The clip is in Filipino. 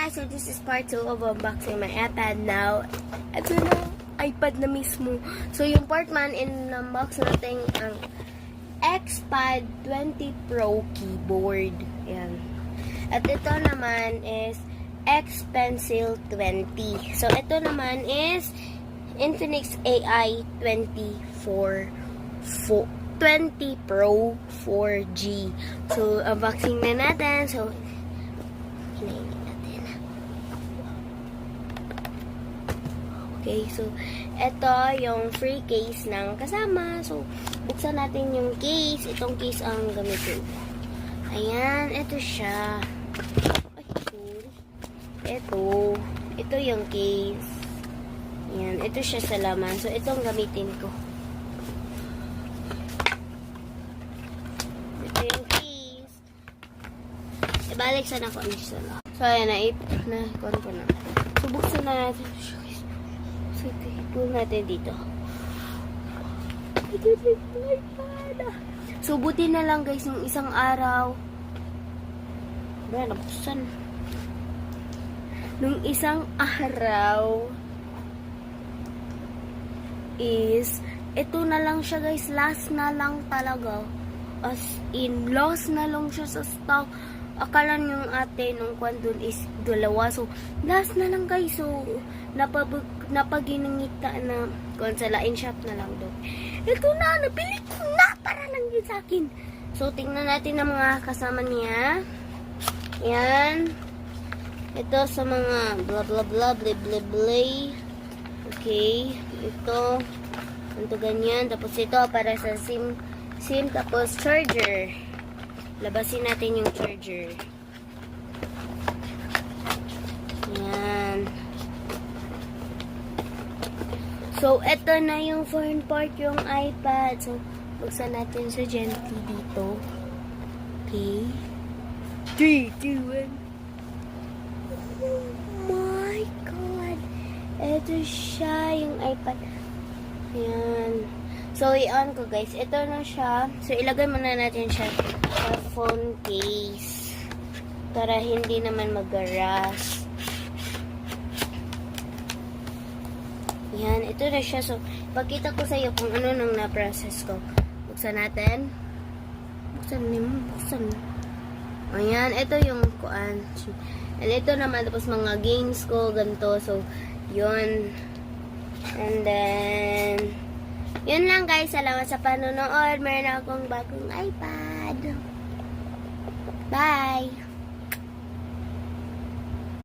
guys! So this is part 2 of unboxing my iPad now. Ito na, iPad na mismo. So yung part 1, in-unbox natin ang XPad 20 Pro keyboard. Ayan. At ito naman is X Pencil 20. So ito naman is Infinix AI 20 Pro 4G. So unboxing na natin. So hinainin natin. Okay, so ito yung free case ng kasama. So buksan natin yung case. Itong case ang gamitin. Ayan, ito siya. Ay, cool. Ito yung case. Ayan, ito siya sa laman. So itong gamitin ko. Ibalik sana ako ang sala. So, ayan na. Na-con ko na. So, buksan na natin. So, ito natin dito. So, buti na lang guys yung isang araw. Ba, nabuksan. Nung isang araw is ito na lang siya guys. Last na lang talaga. As in, lost na lang siya sa stock. Akala yung ate nung kwandun is dalawa. So, last na lang guys. So, napaginangita na kung sa lain shop na lang doon. Ito na, nabili ko na para lang yun sa akin. So, tingnan natin ang mga kasama niya. Yan. Ito sa mga blah blah blah, blah blah blah. Okay. Ito. Ito ganyan. Tapos ito para sa SIM. Tapos charger. Labasin natin yung charger. Yan. So, eto na yung front part yung iPad. So, buksan natin sa gently dito. Okay. 3, 2, 1. Oh my God. Eto siya yung iPad. Yan. So, i-on ko guys. Ito na siya. So, ilagay muna natin siya sa phone case. Para hindi naman mag-rush. Yan. Ito na siya. So, pakita ko sa iyo kung ano nang na-process ko. Buksan natin. Buksan. Ayan. Ito yung kuan. And ito naman. Tapos mga games ko. Ganito. So, yun. And then yun lang guys, salamat sa panonood. Meron akong bagong iPad. Bye!